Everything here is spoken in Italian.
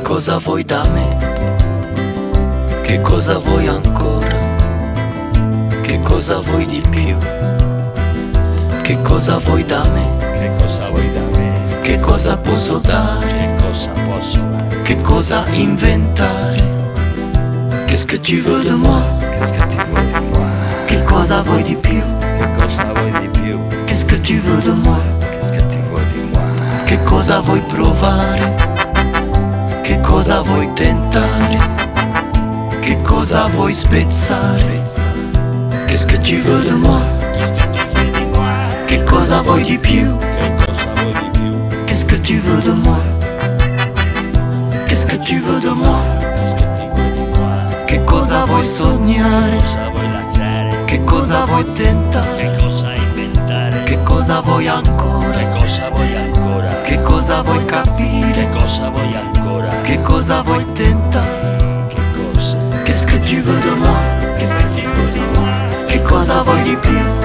cosa vuoi da me? Che cosa vuoi ancora? Che cosa vuoi di più? Che cosa vuoi da me? Che cosa vuoi da me? Che cosa posso dare? Che cosa posso dare? Che cosa inventare? Qu'est-ce que tu veux de moi? Qu'est-ce que tu vuoi di moi? Che cosa vuoi di più? Che cosa vuoi di più? Qu'est-ce que tu veux de moi? Qu'est-ce que tu vuoi di moi? Che cosa vuoi provare? Che cosa vuoi tentare? Che cosa vuoi spezzare? Qu'est-ce que tu veux de moi? Qu'est-ce que tu vuoi di moi? Che cosa vuoi di più? Che cosa vuoi di più? Qu'est-ce que tu veux de moi? Qu'est-ce que tu veux de moi? Qu'est-ce que tu vuoi di moi? Che cosa vuoi sognare? Cosa vuoi lasciare? Che cosa vuoi tentare? Che cosa inventare? Che cosa vuoi ancora? Che cosa vuoi ancora? Che cosa vuoi capire? Che cosa vuoi ancora? Che cosa vuoi tentare? Che cosa? Qu'est-ce que tu veux de moi? Qu'est-ce que tu vuoi di moi? Che cosa vuoi di più?